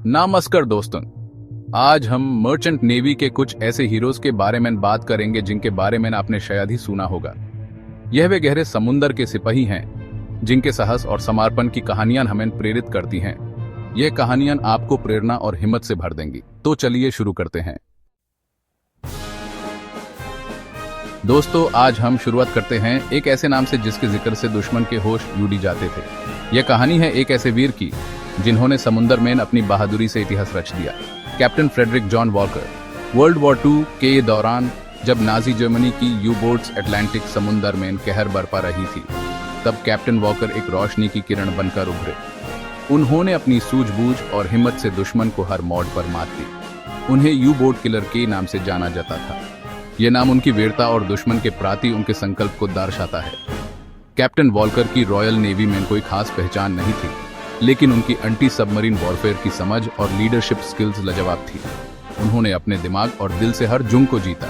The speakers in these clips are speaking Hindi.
नमस्कार दोस्तों। आज हम मर्चेंट नेवी के कुछ ऐसे हीरोज के बारे में बात करेंगे जिनके बारे में आपने शायद ही सुना होगा। यह वे गहरे समुंदर के सिपाही हैं जिनके साहस और समर्पण की कहानियां हमें प्रेरित करती हैं। ये कहानियां आपको प्रेरणा और हिम्मत से भर देंगी। तो चलिए शुरू करते हैं। दोस्तों, आज हम शुरुआत करते हैं एक ऐसे नाम से जिसके जिक्र से दुश्मन के होश उड़ जाते थे। यह कहानी है एक ऐसे वीर की जिन्होंने समुंदर में अपनी बहादुरी से इतिहास रच दिया। Captain Frederick John Walker. World war II के दौरान जब नाजी जर्मनी की यू बोट्स अटलांटिक समुंदर में कहर बरपा रही थी, तब कैप्टन वॉकर एक रोशनी की किरण बनकर उभरे। उन्होंने अपनी सूझबूझ और हिम्मत से दुश्मन को हर मोड़ पर मात दी। उन्हें यू बोट किलर के नाम से जाना जाता था। यह नाम उनकी वीरता और दुश्मन के प्रति उनके संकल्प को दर्शाता है। कैप्टन वॉकर की रॉयल नेवी में कोई खास पहचान नहीं थी, लेकिन उनकी एंटी सबमरीन वॉरफेयर की समझ और लीडरशिप स्किल्स लाजवाब थी। उन्होंने अपने दिमाग और दिल से हर जुंग को जीता।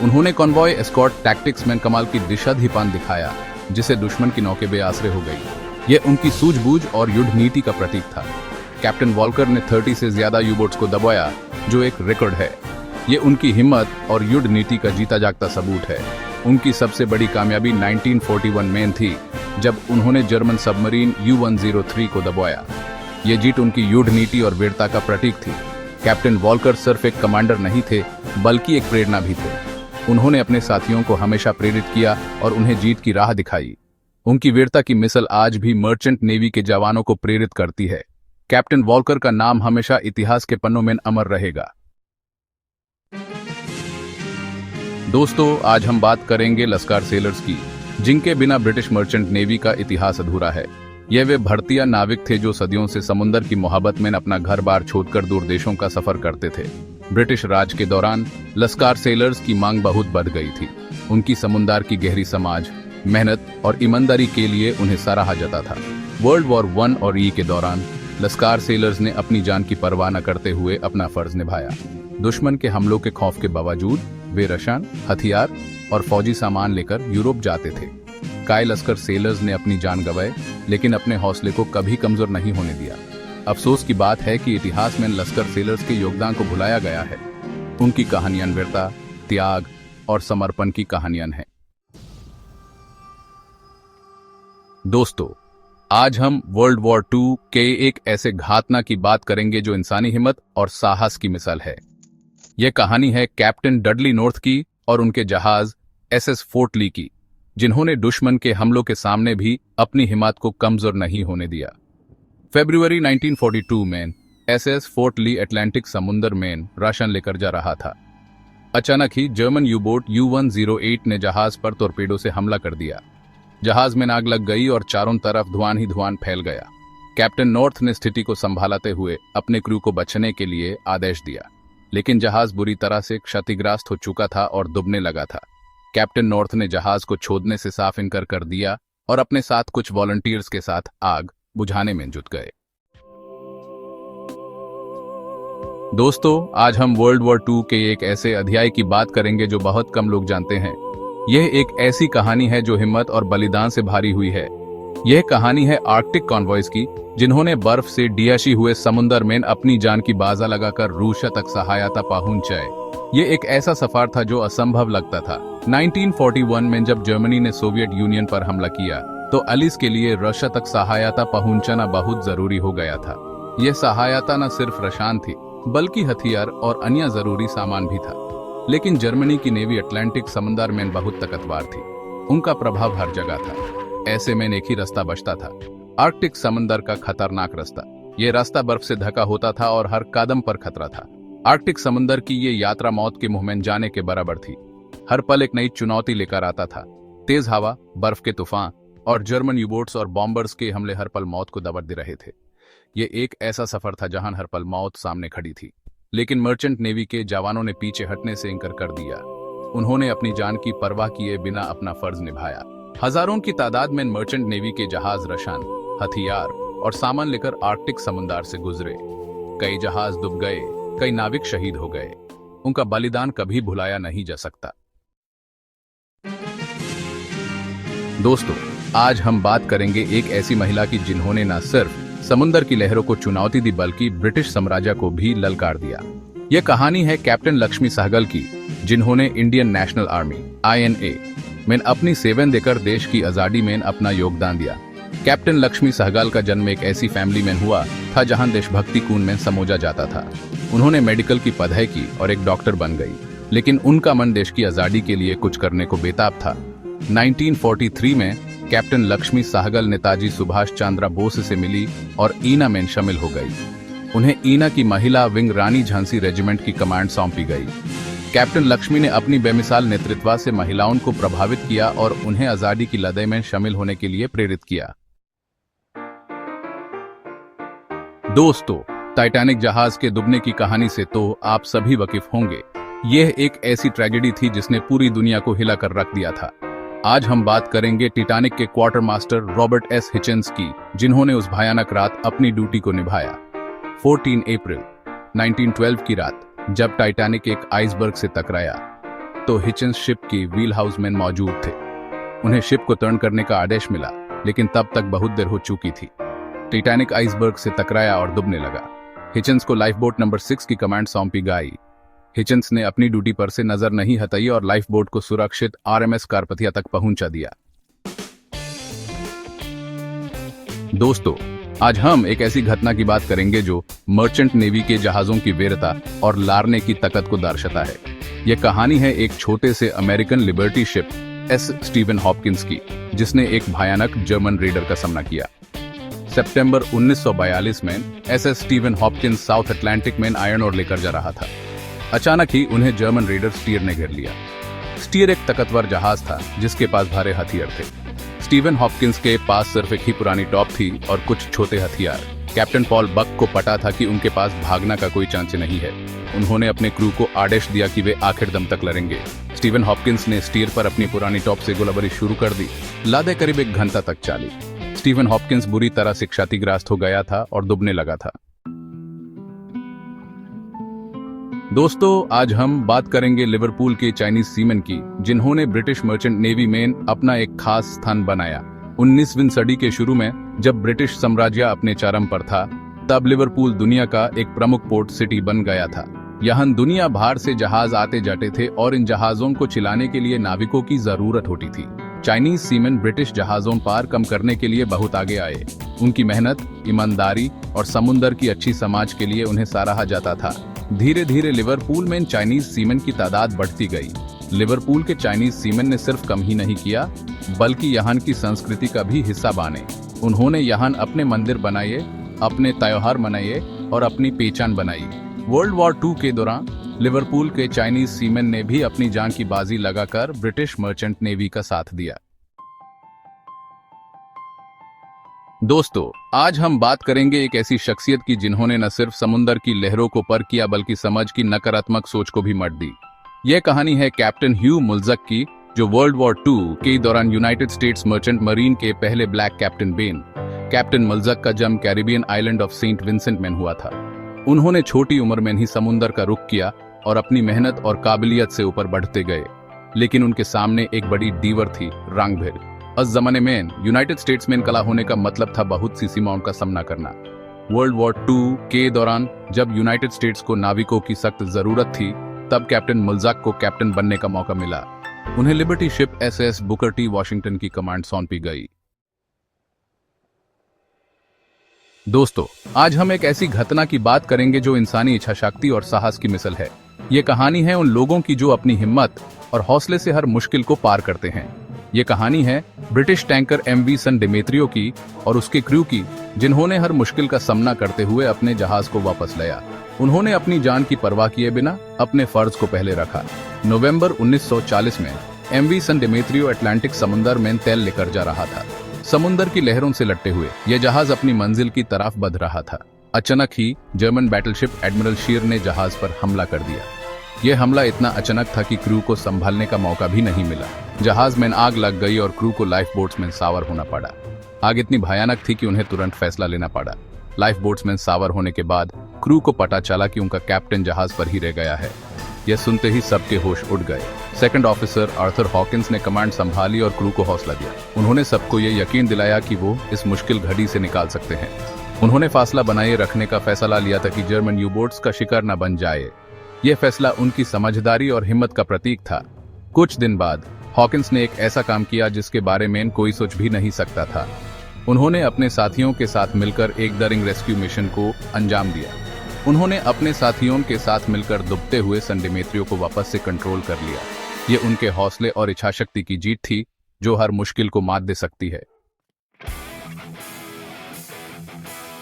उन्होंने कॉन्वॉय एस्कॉर्ट टैक्टिक्स में कमाल की दिशा दीपान दिखाया, जिसे दुश्मन की नौकें बेआसरे हो गई। यह उनकी सूझबूझ और युद्ध नीति का प्रतीक था। कैप्टन वॉकर ने 30 से ज्यादा यूबोट्स को दबाया, जो एक रिकॉर्ड है। ये उनकी हिम्मत और युद्ध नीति का जीता जागता सबूत है। उनकी सबसे बड़ी कामयाबी 1941 में थी, जब उन्होंने जर्मन सबमरीन U-103 को दबाया। ये जीत उनकी युद्ध नीति और वीरता का प्रतीक थी। कैप्टन वॉकर सिर्फ एक कमांडर नहीं थे, बल्कि एक प्रेरणा भी थे। उन्होंने अपने साथियों को हमेशा प्रेरित किया और उन्हें जीत की राह दिखाई। उनकी वीरता की मिसाल आज भी मर्चेंट नेवी के जवानों को प्रेरित करती है। कैप्टन वॉकर का नाम हमेशा इतिहास के पन्नों में अमर रहेगा। दोस्तों, आज हम बात करेंगे लश्कर सेलर्स की, जिनके बिना ब्रिटिश मर्चेंट नेवी का इतिहास अधूरा है। ये वे भर्तिया नाविक थे जो सदियों से समुद्र की मोहब्बत में अपना घर बार छोड़कर दूर देशों का सफर करते थे। ब्रिटिश राज के दौरान लश्कर सेलर्स की मांग बहुत बढ़ गई थी। उनकी समुद्र की गहरी समाज, मेहनत और ईमानदारी के लिए उन्हें सराहा जाता था। वर्ल्ड वॉर I और II के दौरान लश्कर सेलर्स ने अपनी जान की परवाह न करते हुए अपना फर्ज निभाया। दुश्मन के हमलों के खौफ के बावजूद वे रशान, हथियार और फौजी सामान लेकर यूरोप जाते थे। कई लश्कर सेलर्स ने अपनी जान गंवाई, लेकिन अपने हौसले को कभी कमजोर नहीं होने दिया। अफसोस की बात है कि इतिहास में लश्कर सेलर्स के योगदान को भुलाया गया है। उनकी कहानियां वीरता, त्याग और समर्पण की कहानियां हैं। दोस्तों, आज हम वर्ल्ड वॉर II के एक ऐसे घातना की बात करेंगे जो इंसानी हिम्मत और साहस की मिसाल है। यह कहानी है कैप्टन डडली नॉर्थ की और उनके जहाज SS फोर्ट ली की, जिन्होंने दुश्मन के हमलों के सामने भी अपनी हिम्मत को कमजोर नहीं होने दिया। फरवरी 1942 में SS फोर्ट ली अटलांटिक समुंदर में राशन लेकर जा रहा था। अचानक ही जर्मन यूबोट U-108 ने जहाज पर टॉर्पेडो से हमला कर दिया। जहाज में आग लग गई और चारों तरफ धुआं ही धुआं फैल गया। कैप्टन नॉर्थ ने स्थिति को संभालते हुए अपने क्रू को बचने के लिए आदेश दिया, लेकिन जहाज बुरी तरह से क्षतिग्रस्त हो चुका था और डूबने लगा था। कैप्टन नॉर्थ ने जहाज को छोड़ने से साफ इनकार कर दिया और अपने साथ कुछ वॉलंटियर्स के साथ आग बुझाने में जुट गए। दोस्तों, आज हम वर्ल्ड वॉर II के एक ऐसे अध्याय की बात करेंगे जो बहुत कम लोग जानते हैं। यह एक ऐसी कहानी है जो हिम्मत और बलिदान से भरी हुई है। यह कहानी है आर्कटिक कॉन्वॉयज की, जिन्होंने बर्फ से डियाशी हुए समुद्र में अपनी जान की बाजा लगाकर रूस तक सहायता पहुंचाए। यह एक ऐसा सफर था जो असंभव लगता था। 1941 में जब जर्मनी ने सोवियत यूनियन पर हमला किया, तो अलीस के लिए रशिया तक सहायता पहुंचाना बहुत जरूरी हो गया था। यह सहायता न सिर्फ रसायन थी, बल्कि हथियार और अन्य जरूरी सामान भी था। लेकिन जर्मनी की नेवी अटलांटिक समुद्र में बहुत ताकतवर थी। उनका प्रभाव हर जगह था। ऐसे में एक ही रास्ता बचता था, आर्कटिक समुद्र का खतरनाक रास्ता। यह रास्ता बर्फ से ढका होता था और हर कदम पर खतरा था। आर्कटिक समुद्र की ये यात्रा मौत के मुंह में जाने के बराबर थी। हर पल एक नई चुनौती लेकर आता था। तेज हवा, बर्फ के तूफान और जर्मन यूबोट्स और बॉम्बर्स के हमले हर पल मौत को दबा दे रहे थे। ये एक ऐसा सफर था जहां हर पल मौत सामने खड़ी थी। लेकिन मर्चेंट नेवी के जवानों ने पीछे हटने से इनकार कर दिया। उन्होंने अपनी जान की परवाह किए बिना अपना फर्ज निभाया। हजारों की तादाद में मर्चेंट नेवी के जहाज रसायन, हथियार और सामान लेकर आर्कटिक समुद्र से गुजरे। कई जहाज डूब गए, कई नाविक शहीद हो गए। उनका बलिदान कभी भुलाया नहीं जा सकता। दोस्तों, आज हम बात करेंगे एक ऐसी महिला की जिन्होंने न सिर्फ समुंदर की लहरों को चुनौती दी बल्कि ब्रिटिश साम्राज्य को भी ललकार दिया। यह कहानी है कैप्टन लक्ष्मी सहगल की, जिन्होंने इंडियन नेशनल आर्मी INA में अपनी सेवा देकर देश की आजादी में अपना योगदान दिया। कैप्टन लक्ष्मी सहगल का जन्म एक ऐसी फैमिली में हुआ था जहां देशभक्ति खून में समोजा जाता था। उन्होंने मेडिकल की पढ़ाई की और एक डॉक्टर बन गई, लेकिन उनका मन देश की आजादी के लिए कुछ करने को बेताब था। 1943 में कैप्टन लक्ष्मी सहगल नेताजी सुभाष चंद्र बोस से मिली और ईना में शामिल हो गई। उन्हें ईना की महिला विंग रानी झांसी रेजिमेंट की कमांड सौंपी गई। कैप्टन लक्ष्मी ने अपनी बेमिसाल नेतृत्व से महिलाओं को प्रभावित किया और उन्हें आजादी की लड़ाई में शामिल होने के लिए प्रेरित किया। दोस्तों, टाइटैनिक जहाज के डूबने की कहानी से तो आप सभी वाकिफ होंगे। यह एक ऐसी ट्रेजेडी थी जिसने पूरी दुनिया को हिलाकर रख दिया था। आज हम बात करेंगे टाइटैनिक के क्वार्टर मास्टर रॉबर्ट S. हिचिंस की, जिन्होंने उस भयानक रात अपनी ड्यूटी को निभाया। 14 अप्रैल 1912 की रात जब टाइटैनिक एक आइसबर्ग से टकराया तो हिचिंस शिप की व्हील हाउस में मौजूद थे। उन्हें शिप को टर्न करने का आदेश मिला, लेकिन तब तक बहुत देर हो चुकी थी। टाइटैनिक आइसबर्ग से टकराया और डूबने लगा। हिचिंस को लाइफ बोट नंबर 6 की कमांड सौंपी गई। हिचिंस ने अपनी ड्यूटी पर से नजर नहीं हटाई और लाइफ बोट को सुरक्षित RMS कारपथिया तक पहुंचा दिया। दोस्तों, आज हम एक ऐसी घटना की बात करेंगे जो मर्चेंट नेवी के जहाजों की वीरता और लड़ने की ताकत को दर्शाता है। यह कहानी है एक छोटे से American liberty ship S. Steven Hopkins की, जिसने एक भयानक जर्मन रेडर का सामना किया। सितंबर 1942 में SS. Steven Hopkins south Atlantic में आयरन ओर लेकर जा रहा था। अचानक ही उन्हें जर्मन रेडर स्टीयर ने घेर लिया। स्टीयर एक ताकतवर जहाज था जिसके पास भारी हथियार थे। स्टीवन हॉपकिंस के पास सिर्फ एक ही पुरानी टॉप थी और कुछ छोटे हथियार। कैप्टन पॉल बक को पता था कि उनके पास भागना का कोई चांस नहीं है। उन्होंने अपने क्रू को आदेश दिया कि वे आखिर दम तक लड़ेंगे। स्टीवन हॉपकिंस ने स्टीयर पर अपनी पुरानी टॉप से गोलाबारी शुरू कर दी। लड़ाई करीब 1 घंटा तक चली। स्टीवन हॉपकिंस बुरी तरह से क्षतिग्रस्त हो गया था और डूबने लगा था। दोस्तों, आज हम बात करेंगे लिवरपूल के चाइनीज सीमैन की, जिन्होंने ब्रिटिश मर्चेंट नेवी में अपना एक खास स्थान बनाया। 19वीं सदी के शुरू में जब ब्रिटिश साम्राज्य अपने चरम पर था, तब लिवरपूल दुनिया का एक प्रमुख पोर्ट सिटी बन गया था। यहाँ दुनिया भर से जहाज आते जाते थे और इन जहाजों को चलाने के लिए नाविकों की जरूरत होती थी। चाइनीज सीमैन ब्रिटिश जहाजों पार कम करने के लिए बहुत आगे आए। उनकी मेहनत, ईमानदारी और समुद्र की अच्छी समाज के लिए उन्हें सराहा जाता था। धीरे धीरे लिवरपूल में चाइनीज सीमैन की तादाद बढ़ती गई। लिवरपूल के चाइनीज सीमैन ने सिर्फ कम ही नहीं किया, बल्कि यहाँ की संस्कृति का भी हिस्सा बने। उन्होंने यहाँ अपने मंदिर बनाए, अपने त्योहार मनाए और अपनी पहचान बनाई। वर्ल्ड वॉर 2 के दौरान लिवरपूल के चाइनीज सीमैन ने भी अपनी जान की बाजी लगाकर ब्रिटिश मर्चेंट नेवी का साथ दिया। दोस्तों, आज हम बात करेंगे एक ऐसी शख्सियत की, जिन्होंने न सिर्फ समुद्र की लहरों को पार किया बल्कि समाज की नकारात्मक सोच को भी मट दी। यह कहानी है कैप्टन ह्यू मुल्जक की, जो वर्ल्ड वॉर 2 के दौरान यूनाइटेड स्टेट्स मर्चेंट मरीन के पहले black captain Ben. Captain Mulzac का जन्म Caribbean island of Saint Vincent में हुआ था। उन्होंने छोटी उम्र में ही समुद्र का रुख किया और अपनी मेहनत और काबिलियत से ऊपर बढ़ते गए, लेकिन उनके सामने एक बड़ी दीवार थी, रंग-भेद। उस जमाने में यूनाइटेड स्टेट्स में कला होने का मतलब था बहुत सी सीमाओं का सामना करना। वर्ल्ड वॉर 2 के दौरान जब यूनाइटेड स्टेट्स को नाविकों की सख्त जरूरत थी, तब कैप्टन मुल्जक को कैप्टन बनने का मौका मिला। उन्हें liberty ship SS. Booker T Washington की कमांड सौंपी गई। दोस्तों, आज हम एक ऐसी घटना की बात करेंगे जो इंसानी इच्छा शक्ति और साहस की मिसाल है। ये कहानी है उन लोगों की जो अपनी हिम्मत और हौसले से हर मुश्किल को पार करते हैं। ये कहानी है ब्रिटिश टैंकर MV सन डेमेत्रियो की और उसके क्रू की, जिन्होंने हर मुश्किल का सामना करते हुए अपने जहाज को वापस लाया। उन्होंने अपनी जान की परवाह किए बिना अपने फर्ज को पहले रखा। नवंबर 1940 में MV सन डेमेत्रियो अटलांटिक समुद्र में तेल लेकर जा रहा था। समुद्र की लहरों से लटते हुए यह जहाज अपनी मंजिल की तरफ बढ़ रहा था। अचानक ही जर्मन बैटलशिप एडमिरल शीर ने जहाज पर हमला कर दिया। यह हमला इतना अचानक था कि क्रू को संभालने का मौका भी नहीं मिला। जहाज में आग लग गई और क्रू को लाइफ बोट्स में सवार होना पड़ा। आग इतनी भयानक थी कि उन्हें तुरंत फैसला लेना पड़ा। लाइफ बोट्स में सवार होने के बाद क्रू को पता चला कि उनका कैप्टन जहाज पर ही रह गया है। यह सुनते ही सबके होश उड़ गए। सेकंड ऑफिसर आर्थर हॉकिंस ने कमांड संभाली और क्रू को हौसला दिया। उन्होंने सबको यह यकीन दिलाया कि वो इस मुश्किल घड़ी से निकाल सकते हैं। उन्होंने फासला बनाए रखने का फैसला लिया था कि जर्मन यू बोट्स का शिकार न बन जाए। यह फैसला उनकी समझदारी और हिम्मत का प्रतीक था। कुछ दिन बाद हॉकिंस ने एक ऐसा काम किया जिसके बारे में कोई सोच भी नहीं सकता था। उन्होंने अपने साथियों के साथ मिलकर एक डरिंग रेस्क्यू मिशन को अंजाम दिया। उन्होंने अपने साथियों के साथ मिलकर डूबते हुए सन डिमेत्रियो को वापस से कंट्रोल कर लिया। ये उनके हौसले और इच्छाशक्ति की जीत थी जो हर मुश्किल को मात दे सकती है।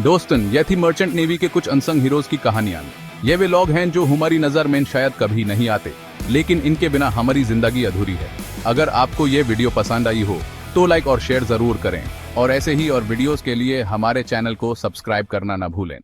दोस्तन, यह थी मर्चेंट नेवी के कुछ अनसंग हीरोज की कहानियां। ये वे लोग हैं जो हमारी नजर में शायद कभी नहीं आते, लेकिन इनके बिना हमारी जिंदगी अधूरी है। अगर आपको ये वीडियो पसंद आई हो तो लाइक और शेयर जरूर करें, और ऐसे ही और वीडियोस के लिए हमारे चैनल को सब्सक्राइब करना ना भूलें।